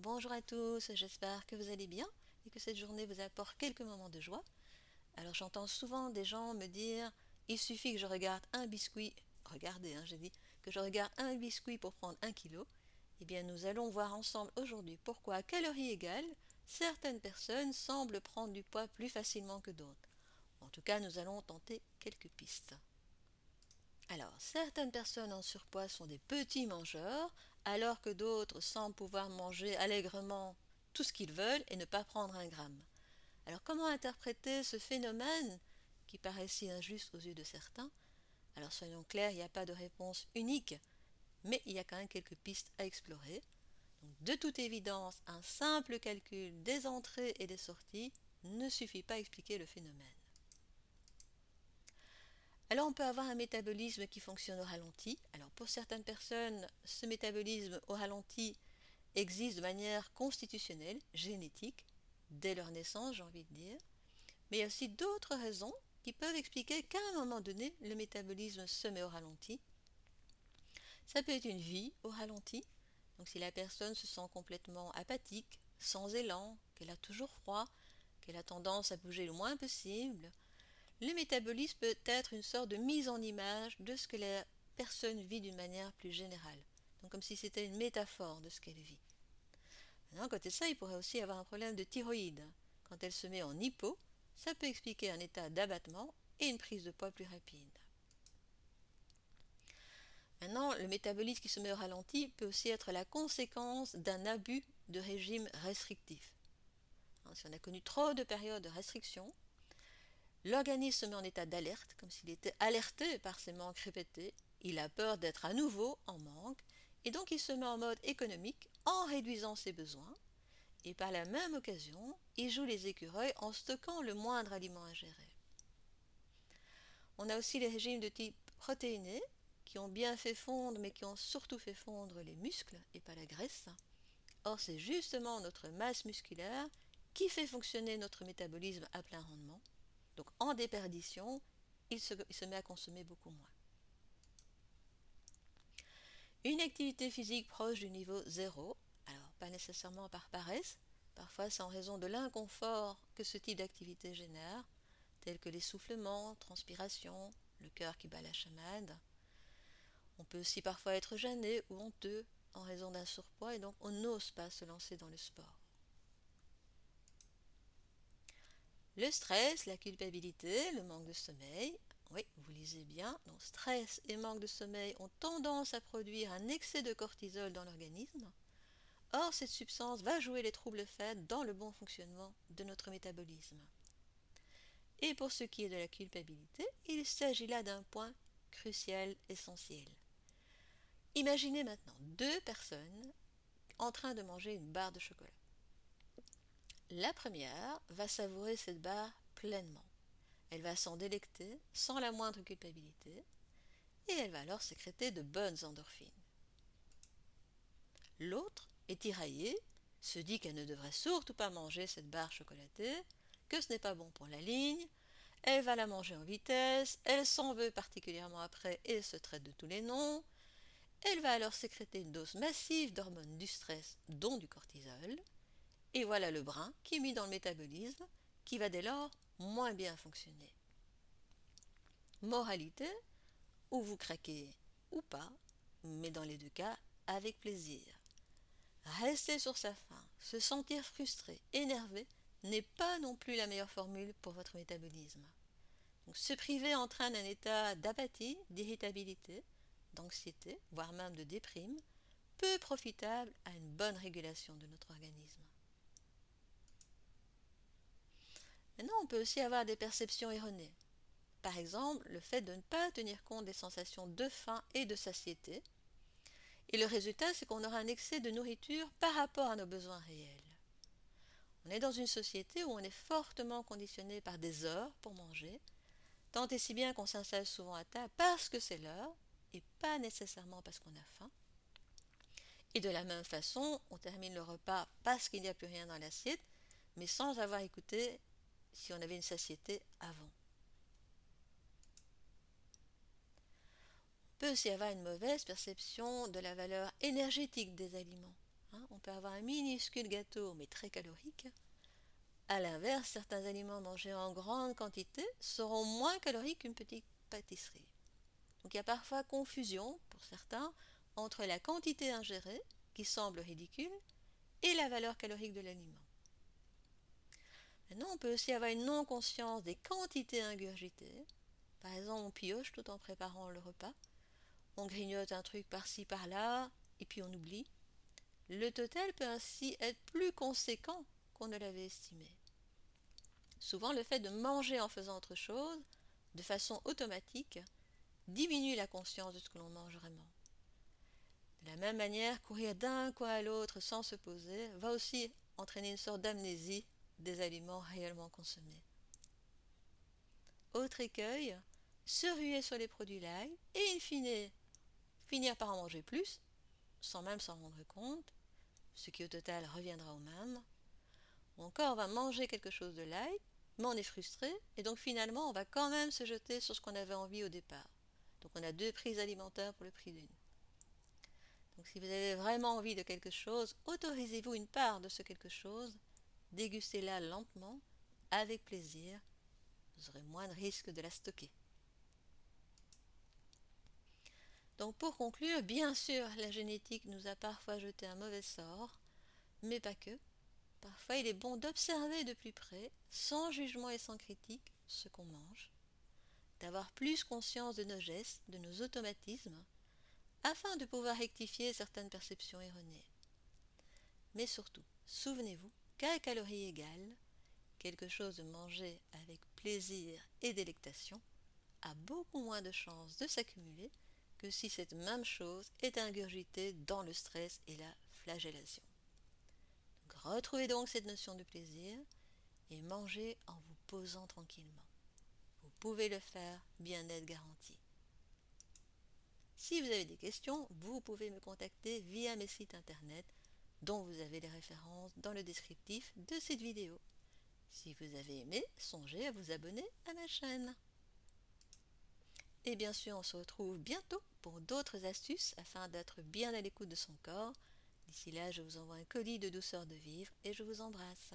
Bonjour à tous, j'espère que vous allez bien et que cette journée vous apporte quelques moments de joie. Alors j'entends souvent des gens me dire, il suffit que je regarde un biscuit, regardez, j'ai dit, que je regarde un biscuit pour prendre 1 kilo. Eh bien nous allons voir ensemble aujourd'hui pourquoi à calories égales, certaines personnes semblent prendre du poids plus facilement que d'autres. En tout cas, nous allons tenter quelques pistes. Alors, certaines personnes en surpoids sont des petits mangeurs, alors que d'autres semblent pouvoir manger allègrement tout ce qu'ils veulent et ne pas prendre un gramme. Alors, comment interpréter ce phénomène qui paraît si injuste aux yeux de certains? Alors, soyons clairs, il n'y a pas de réponse unique, mais il y a quand même quelques pistes à explorer. Donc, de toute évidence, un simple calcul des entrées et des sorties ne suffit pas à expliquer le phénomène. Alors on peut avoir un métabolisme qui fonctionne au ralenti. Alors pour certaines personnes, ce métabolisme au ralenti existe de manière constitutionnelle, génétique, dès leur naissance, j'ai envie de dire. Mais il y a aussi d'autres raisons qui peuvent expliquer qu'à un moment donné, le métabolisme se met au ralenti. Ça peut être une vie au ralenti. Donc si la personne se sent complètement apathique, sans élan, qu'elle a toujours froid, qu'elle a tendance à bouger le moins possible, le métabolisme peut être une sorte de mise en image de ce que la personne vit d'une manière plus générale. Donc comme si c'était une métaphore de ce qu'elle vit. Maintenant, à côté de ça, il pourrait aussi avoir un problème de thyroïde. Quand elle se met en hypo, ça peut expliquer un état d'abattement et une prise de poids plus rapide. Maintenant, le métabolisme qui se met au ralenti peut aussi être la conséquence d'un abus de régime restrictif. Si on a connu trop de périodes de restriction, l'organisme se met en état d'alerte, comme s'il était alerté par ses manques répétés. Il a peur d'être à nouveau en manque, et donc il se met en mode économique en réduisant ses besoins, et par la même occasion, il joue les écureuils en stockant le moindre aliment ingéré. On a aussi les régimes de type protéiné, qui ont bien fait fondre, mais qui ont surtout fait fondre les muscles et pas la graisse. Or, c'est justement notre masse musculaire qui fait fonctionner notre métabolisme à plein rendement. Donc en déperdition, il se met à consommer beaucoup moins. Une activité physique proche du niveau zéro, alors pas nécessairement par paresse, parfois c'est en raison de l'inconfort que ce type d'activité génère, tels que l'essoufflement, transpiration, le cœur qui bat la chamade. On peut aussi parfois être gêné ou honteux en raison d'un surpoids et donc on n'ose pas se lancer dans le sport. Le stress, la culpabilité, le manque de sommeil, oui, vous lisez bien, donc stress et manque de sommeil ont tendance à produire un excès de cortisol dans l'organisme. Or, cette substance va jouer les troubles faits dans le bon fonctionnement de notre métabolisme. Et pour ce qui est de la culpabilité, il s'agit là d'un point crucial, essentiel. Imaginez maintenant deux personnes en train de manger une barre de chocolat. La première va savourer cette barre pleinement. Elle va s'en délecter sans la moindre culpabilité et elle va alors sécréter de bonnes endorphines. L'autre est tiraillée, se dit qu'elle ne devrait surtout pas manger cette barre chocolatée, que ce n'est pas bon pour la ligne, elle va la manger en vitesse, elle s'en veut particulièrement après et se traite de tous les noms, elle va alors sécréter une dose massive d'hormones du stress, dont du cortisol, et voilà le brin qui est mis dans le métabolisme, qui va dès lors moins bien fonctionner. Moralité, ou vous craquez ou pas, mais dans les deux cas, avec plaisir. Rester sur sa faim, se sentir frustré, énervé, n'est pas non plus la meilleure formule pour votre métabolisme. Donc, se priver entraîne un état d'apathie, d'irritabilité, d'anxiété, voire même de déprime, peu profitable à une bonne régulation de notre organisme. Maintenant, on peut aussi avoir des perceptions erronées. Par exemple, le fait de ne pas tenir compte des sensations de faim et de satiété. Et le résultat, c'est qu'on aura un excès de nourriture par rapport à nos besoins réels. On est dans une société où on est fortement conditionné par des heures pour manger, tant et si bien qu'on s'installe souvent à table parce que c'est l'heure et pas nécessairement parce qu'on a faim. Et de la même façon, on termine le repas parce qu'il n'y a plus rien dans l'assiette, mais sans avoir écouté si on avait une satiété avant. On peut aussi avoir une mauvaise perception de la valeur énergétique des aliments. hein. On peut avoir un minuscule gâteau mais très calorique. A l'inverse, certains aliments mangés en grande quantité seront moins caloriques qu'une petite pâtisserie. Donc il y a parfois confusion, pour certains, entre la quantité ingérée, qui semble ridicule, et la valeur calorique de l'aliment. Maintenant, on peut aussi avoir une non-conscience des quantités ingurgitées. Par exemple, on pioche tout en préparant le repas. On grignote un truc par-ci par-là, et puis on oublie. Le total peut ainsi être plus conséquent qu'on ne l'avait estimé. Souvent, le fait de manger en faisant autre chose, de façon automatique, diminue la conscience de ce que l'on mange vraiment. De la même manière, courir d'un coin à l'autre sans se poser va aussi entraîner une sorte d'amnésie des aliments réellement consommés. Autre écueil, se ruer sur les produits light et in fine finir par en manger plus sans même s'en rendre compte, ce qui au total reviendra au même. Ou encore on va manger quelque chose de light, mais on est frustré et donc finalement on va quand même se jeter sur ce qu'on avait envie au départ. Donc on a 2 prises alimentaires pour le prix d'une. Donc si vous avez vraiment envie de quelque chose, autorisez-vous une part de ce quelque chose, dégustez-la lentement, avec plaisir, vous aurez moins de risques de la stocker. Donc pour conclure, bien sûr, la génétique nous a parfois jeté un mauvais sort, mais pas que. Parfois, il est bon d'observer de plus près, sans jugement et sans critique, ce qu'on mange, d'avoir plus conscience de nos gestes, de nos automatismes, afin de pouvoir rectifier certaines perceptions erronées. Mais surtout, souvenez-vous qu'à calories égales, quelque chose de mangé avec plaisir et délectation a beaucoup moins de chances de s'accumuler que si cette même chose est ingurgitée dans le stress et la flagellation. Donc, retrouvez donc cette notion de plaisir et mangez en vous posant tranquillement. Vous pouvez le faire, bien-être garanti. Si vous avez des questions, vous pouvez me contacter via mes sites internet dont vous avez les références dans le descriptif de cette vidéo. Si vous avez aimé, songez à vous abonner à ma chaîne. Et bien sûr, on se retrouve bientôt pour d'autres astuces afin d'être bien à l'écoute de son corps. D'ici là, je vous envoie un colis de douceur de vivre et je vous embrasse.